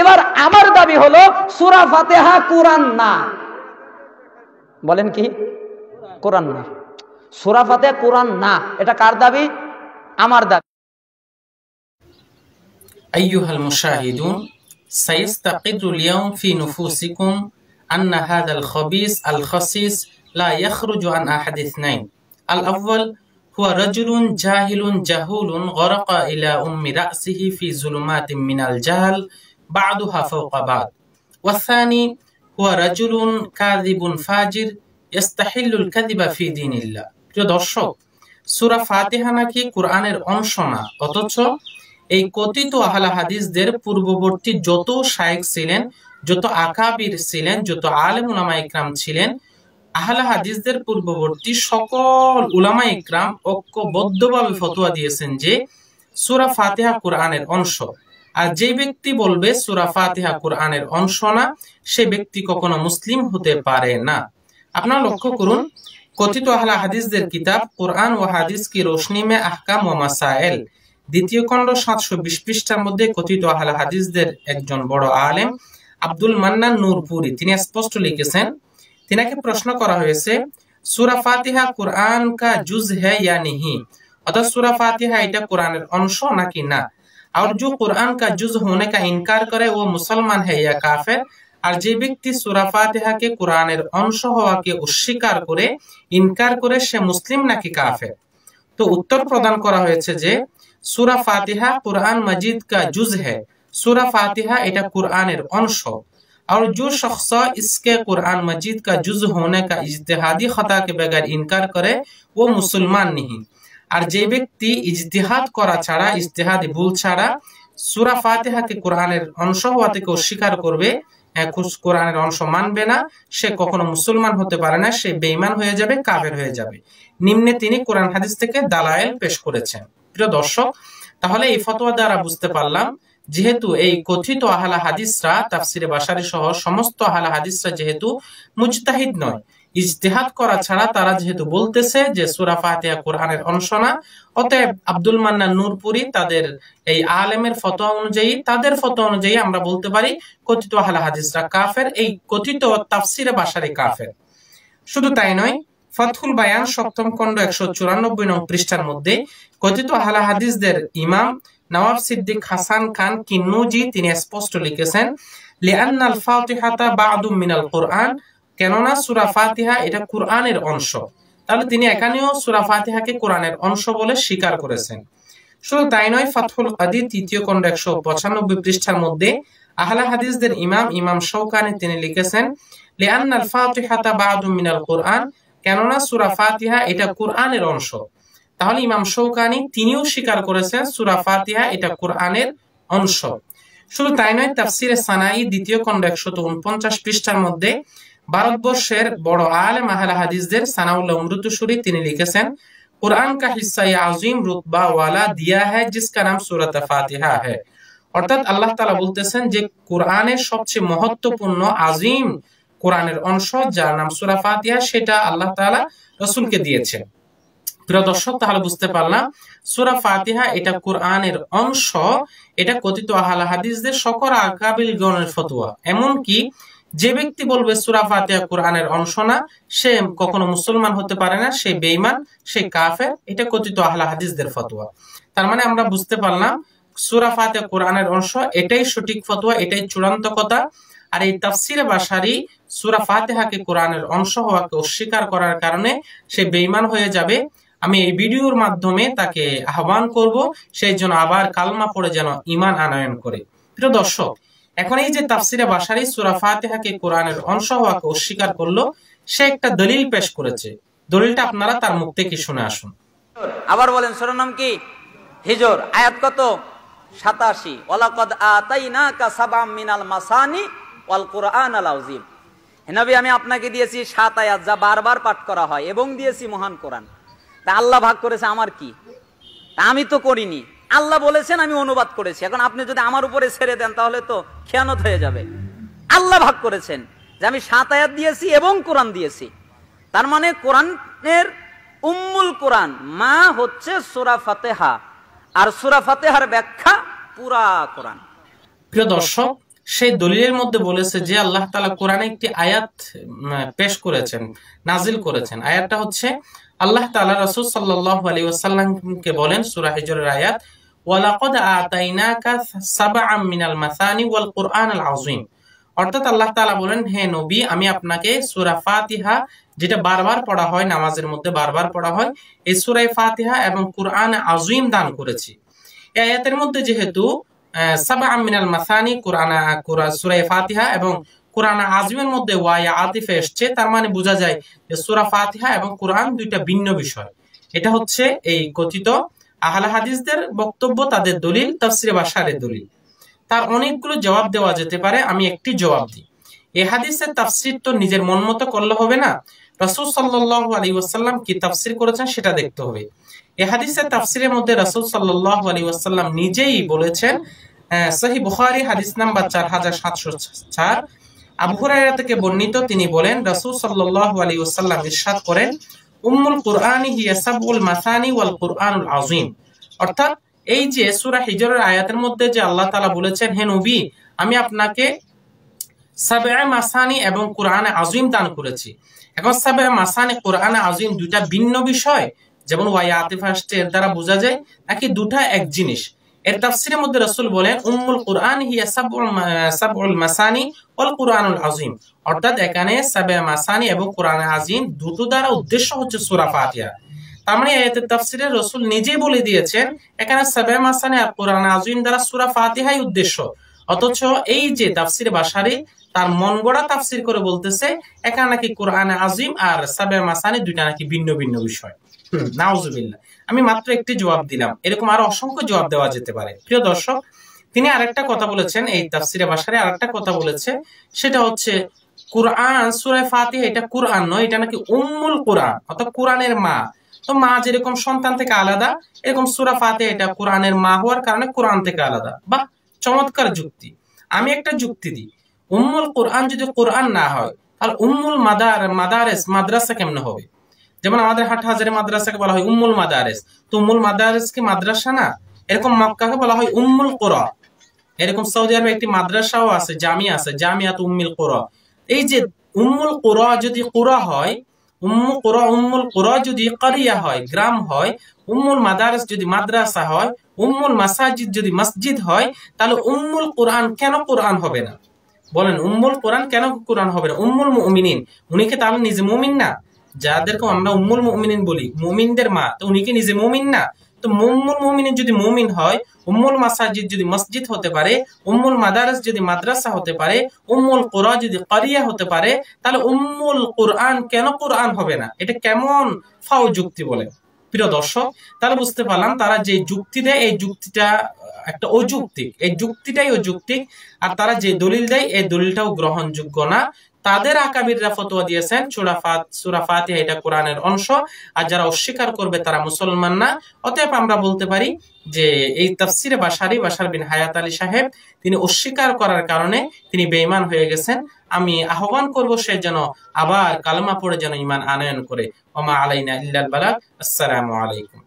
এবার আমার দাবি হলো সূরা ফাতিহা কোরআন না। বলেন কি? কোরআন না। সূরা ফাতিহা কোরআন না, এটা কার দাবি? আমার দাবি। أيها المشاهدون، سيستقر اليوم في نفوسكم أن هذا الخبيث الخسيس لا يخرج عن أحد اثنين. الأول هو رجل جاهل جهول غرق إلى رأسه في ظلمات من الجهل بعضها فوق بعض، والثاني هو رجل كاذب فاجر يستحل الكذب في دين الله. প্রিয় দর্শক, সূরা ফাতিহা নাকি কোরআনের অংশ না, অথচ এই কথিত আহলে হাদিসদের পূর্ববর্তী যত শায়েখ ছিলেন, যত আকাবির ছিলেন, যত আলেম উলামা ইকরাম ছিলেন, আহলে হাদিসদের পূর্ববর্তী সকল উলামা ইকরাম ঐক্যবদ্ধভাবে ফতোয়া দিয়েছেন যে সূরা ফাতিহা কোরআনের অংশ। আর যে ব্যক্তি বলবে সূরা ফাতিহা কোরআনের অংশ না, সে ব্যক্তি কখনো মুসলিম হতে পারে না। আপনারা লক্ষ্য করুন, কথিত আহলে হাদিসদের কিতাব কোরআন ও হাদিস কি রোশনি মে আহকাম ওয়া মাসাইল, দ্বিতীয় খণ্ড 720 পৃষ্ঠার মধ্যে কথিত আহলে হাদিসদের একজন বড় আলেম আব্দুল মান্নান নূরপুরি তিনি স্পষ্ট লিখেছেন, তিনাকে প্রশ্ন করা হয়েছে সূরা ফাতিহা কুরআন কা জুজ হ্যায় ইয়া नहीं, অর্থাৎ সূরা ফাতিহা এটা কোরআনের অংশ নাকি না। আর जो कुरान का जुज होने का इनकार करे वो मुसलमान है या काफिर, আর যে ব্যক্তি সূরা ফাতিহাকে কোরআনের অংশ হওয়াকে অস্বীকার করে, ইনকার করে, সে মুসলিম নাকি কাফের। তো উত্তর প্রদান করা হয়েছে যে সূরা ফাতিহা কুরআন মজিদ কা जुज है, সূরা ফাতিহা এটা কুরআনের অংশ। और जो शख्स इसके कुरान मजीद का जुज होने का इज्तिहादी खता के बगैर इनकार करे वो मुसलमान नहीं। আর যে ব্যক্তি ইজতিহাদ করা ছাড়া, ইজতিহাদি ভুল ছাড়া সূরা ফাতিহাকে কোরআনের অংশ হওয়া থেকে অস্বীকার করবে, কোরআনের অংশ মানবে না, সে কখনো মুসলমান হতে পারে না, সে বেঈমান হয়ে যাবে, কাফের হয়ে যাবে। নিম্নে তিনি কোরআন হাদিস থেকে দালায়েল পেশ করেছেন। প্রিয় দর্শক, তাহলে এই ফতোয়া দ্বারা বুঝতে পারলাম, যেহেতু এই কথিত আহলে হাদিসরা তাফসিরে বাশারি সহ সমস্ত আহলে হাদিসরা যেহেতু মুজতাহিদ নয়, ইজতিহাদ করা ছাড়া তারা যেহেতু বলতেছে যে সূরা ফাতিহা কোরআনের অংশ না, অতএব আব্দুল মান্নান নূরপুরি তাদের এই আলেমের ফতোয়া অনুযায়ী, তাদের ফতোয়া অনুযায়ী আমরা বলতে পারি কথিত আহলে হাদিসরা কাফের, এই কথিত তাফসিরে বাশারি কাফের। শুধু তাই নয়, ফাতহুল বায়ান 7ম খণ্ড 194 নং পৃষ্ঠার মধ্যে কথিত আহলে হাদিসদের ইমাম নওয়াব সিদ্দিক হাসান খান কিন্নুজি তিনি স্পষ্ট লিখেছেন, লিআন্নাল ফাতিহাতা বা'দুম মিনাল কুরআন, কেননা সূরা ফাতিহা এটা কুরআনের অংশ। তাহলে তিনি এখানেও সূরা ফাতিহাকে কোরআনের অংশ বলে স্বীকার করেছেন। শুধু তাই নয়, ফাতহুল কাদির 3য় খণ্ড 195 পৃষ্ঠার মধ্যে আহলে হাদিসদের ইমাম শৌকানি তিনি লিখেছেন, লিআন্নাল ফাতিহাতা বা'দুম মিনাল কুরআন, কেননা সূরা ফাতিহা এটা কুরআনের অংশ। তাহলে ইমাম শৌকানি তিনিও স্বীকার করেছেন সূরা ফাতিহা এটা কুরআনের অংশ। শুধু তাই নয়, তাফসিরে সানাই 2য় খণ্ড 149 পৃষ্ঠার মধ্যে ভারতবর্ষের বড় আলেম আহলে হাদিসদের সানাউল্লাহ অমৃতসরী তিনি লিখেছেন, কুরআন কা হিস্সা আযীম রুতবা ওয়ালা দিয়া है जिसका नाम सूरत फातिहा है, অর্থাৎ আল্লাহ তাআলা বলতেছেন যে কুরআনের সবচেয়ে মহত্বপূর্ণ আযীম কোরআনের অংশ যার নাম সূরা ফাতিহা, সেটা আল্লাহ তাআলা রাসূলকে দিয়েছেন। প্রিয় দর্শক, তাহলে বুঝতে পারলাম সূরা ফাতিহা এটা কোরআনের অংশ, এটা কথিত আহলে হাদিসদের সকল আকাবিল গণের ফতোয়া। এমনকি যে ব্যক্তি বলবে সূরা ফাতিহা কোরআনের অংশ না, সে কখনো মুসলমান হতে পারে না, সে বেঈমান, সে কাফের, এটা কথিত আহলে হাদিসদের ফতোয়া। তার মানে আমরা বুঝতে পারলাম সূরা ফাতিহা কোরআনের অংশ, এটাই সঠিক ফতোয়া, এটাই চূড়ান্ত কথা। আর এই তাফসিরে বাশারি সূরা ফাতিহাকে কোরআনের অংশ হওয়াকে অস্বীকার করার কারণে সে বেঈমান হয়ে যাবে। আমি এই ভিডিওর মাধ্যমে তাকে আহ্বান করব, সেই জন্য আবার কালমা পড়ে যেন ঈমান আনয়ন করে। প্রিয় দর্শক, এখন এই যে তাফসিরে বাশারি সূরা ফাতিহাকে কোরআনের অংশ হওয়াকে অস্বীকার করলো, সে একটা দলিল পেশ করেছে। দলিলটা আপনারা তার মুখ থেকে শুনে আসুন। আবার বলেন, সূরার নাম কি? হিজর। আয়াত কত? 87। ওয়ালাকাদ আতাইনাকা সাবআম মিনাল মাসানি ওয়াল কুরআনাল আযীম। হে নবী, আমি আপনাকে দিয়েছি 7 আয়াত যা বারবার পাঠ করা হয়, এবং দিয়েছি মহান কোরআন। তা আল্লাহ ভাগ করেছে, আমার কি? তা আমি তো করিনি, আল্লাহ বলেছেন, আমি অনুবাদ করেছি। এখন আপনি যদি আমার উপরে ছেড়ে দেন তাহলে তো খেয়ানত হয়ে যাবে। আল্লাহ ভাগ করেছেন যে আমি 7 আয়াত দিয়েছি এবং কোরআন দিয়েছি। তার মানে কোরআনের উম্মুল কোরআন মা হচ্ছে সূরা ফাতিহা, আর সূরা ফাতিহার ব্যাখ্যা পুরা কোরআন। প্রিয় দর্শক, সেই দলিলের মধ্যে বলেছে যে আল্লাহ তাআলা কোরআনে একটি আয়াত পেশ করেছেন, নাজিল করেছেন। আয়াতটা হচ্ছে আল্লাহ তাআলা রাসূল সাল্লাল্লাহু আলাইহি ওয়াসাল্লামকে বলেন, সূরা হিজরের আয়াত, ওয়ালাকাদ আতাইনাকা সাবআম মিনাল মাসানি ওয়াল কুরআনাল আযীম। অর্থাৎ আল্লাহ তাআলা বলেন, হে নবী, আমি আপনাকে সূরা ফাতিহা, যেটা বারবার পড়া হয়, নামাজের মধ্যে বারবার পড়া হয়, এই সূরা ফাতিহা এবং কুরআন আযীম দান করেছি। এই আয়াতের মধ্যে যেহেতু সাবআম মিনাল মাসানি সূরা ফাতিহা এবং কুরআন আযীমের মধ্যে ওয়া আতিফে এসেছে, তার মানে বোঝা যায় যে সূরা ফাতিহা এবং কুরআন দুইটা ভিন্ন বিষয়। এটা হচ্ছে এই কথিত আহলে হাদিসদের বক্তব্য, তাদের দলিল, তাফসীরে বাশারের দলিল। তার অনেকগুলো জবাব দেওয়া যেতে পারে, আমি একটি জবাব দিই। এই হাদিসের তাফসীর তো নিজের মন মতো করলে হবে না, রাসূল সাল্লাল্লাহু আলাইহি ওয়াসাল্লাম কি তাফসীর করেছেন সেটা দেখতে হবে। এই হাদিসের তাফসীরের মধ্যে রাসূল সাল্লাল্লাহু আলাইহি ওয়াসাল্লাম নিজেই বলেছেন, সহিহ বুখারী হাদিস নাম্বার 4704, আবু হুরায়রা থেকে বর্ণিত, তিনি বলেন, রাসূল সাল্লাল্লাহু আলাইহি ওয়াসাল্লাম ইরশাদ করেন, উম্মুল কুরআনি হিয়া সাবউল মাসানি ওয়াল কুরআনুল আযীম। অর্থাৎ এই যে সূরা হিজরের আয়াতের মধ্যে যে আল্লাহ তাআলা বলেছেন, হে নবী, আমি আপনাকে সাবআ মাসানি এবং কুরআনে আযীম দান করেছি। এখন সাবআ মাসানি, কুরআনে আযীম দুইটা ভিন্ন বিষয়, যেমন ওয়া আতিফা আসছে, এর দ্বারা বোঝা যায় নাকি দুটা এক জিনিস। এর তাফসীরের মধ্যে রাসূল বলেন, উম্মুল কুরআন হিয়া সাবউল মাসানি ওয়াল কুরআনুল আযীম। অর্থাৎ এখানে সাবআ মাসানি এবং কুরআনে আযীম দুটো দ্বারা উদ্দেশ্য হচ্ছে সূরা ফাতিহা। তার মানে আয়াতের তাফসীরে রাসূল নিজেই বলে দিয়েছেন এখানে সাবআ মাসানি আর কুরআন আযীম দ্বারা সূরা ফাতিহাই উদ্দেশ্য। অথচ এই যে তাফসীরে বাশারি তার মন গড়া তাফসীর করে বলতেছে এখানে নাকি কুরআনে আযীম আর সাবআ মাসানি দুইটা নাকি ভিন্ন ভিন্ন বিষয়। নাউজুবিল্লাহ। আমি মাত্র একটি জবাব দিলাম, এরকম আরো অসংখ্য জবাব দেওয়া যেতে পারে। প্রিয় দর্শক, তিনি আরেকটা কথা বলেছেন, এই তাফসীরে বাশারি আরেকটা কথা বলেছে, সেটা হচ্ছে কুরআন, সূরা ফাতিহা এটা কুরআন নয়, এটা নাকি উম্মুল কুরআন, অর্থাৎ কুরআনের মা। তো মা যেরকম সন্তান থেকে আলাদা, এরকম সূরা ফাতিহা এটা কুরআনের মা হওয়ার কারণে কুরআন থেকে আলাদা। বাহ, চমৎকার যুক্তি। আমি একটা যুক্তি দিই, উম্মুল কুরআন যদি কুরআন না হয়, তাহলে উম্মুল মাদারেস মাদ্রাসা কেমনে হবে? যেমন আমাদের হাটহাজারী মাদ্রাসাকে বলা হয় উম্মুল মাদারেস, তো উম্মুল মাদারেস কি মাদ্রাসা না? এরকম মক্কাকে বলা হয় উম্মুল কুরা। এরকম সৌদি আরবে একটি মাদ্রাসাও আছে, জামিয়া আছে, জামিয়াত উম্মুল কুরা। এই যে উম্মুল কুরা যদি কুরা হয়, উম্মুল কুরা যদি কারিয়া হয়, গ্রাম হয়, উম্মুল মাদারেস যদি মাদ্রাসা হয়, উম্মুল মাসাজিদ যদি মসজিদ হয়, তাহলে উম্মুল কুরআন কেন কুরআন হবে না? বলেন, উম্মুল কুরআন কেন কুরআন হবে না? উম্মুল মুমিনিন, উনি কি তাহলে নিজে মুমিন না? যাদেরকে আমরা উম্মুল মুমিনিন বলি, মুমিনদের মা, তো উনি কি নিজে মুমিন না? তো উম্মুল মুমিনিন যদি মুমিন হয়, উম্মুল মাসাজিদ যদি মসজিদ হতে পারে, উম্মুল মাদারিস যদি মাদ্রাসা হতে পারে, উম্মুল কুরা যদি কারিয়া হতে পারে, তাহলে উম্মুল কুরআন কেন কুরআন হবে না? এটা কেমন ফাও যুক্তি বলে? প্রিয় দর্শক, তাহলে বুঝতে পারলাম তারা যে যুক্তি দেয় এই যুক্তিটা একটা অযৌক্তিক, এই যুক্তিটাই অযৌক্তিক। আর তারা যে দলিল দেয় এই দলিলটাও গ্রহণযোগ্য না। তাদের আকাবিররা ফতোয়া দিয়েছেন সূরা ফাতিহা এটা কোরআনের অংশ, আর যারা অস্বীকার করবে তারা মুসলমান না। অতএব আমরা বলতে পারি যে এই তাফসিরে বাশার বিন হায়াত আলী সাহেব তিনি অস্বীকার করার কারণে তিনি বেঈমান হয়ে গেছেন। আমি আহ্বান করব সে যেন আবার কালেমা পড়ে যেন ঈমান আনয়ন করে। ওমা আলাইনা ইল্লাল বালাগ। আসসালামু আলাইকুম।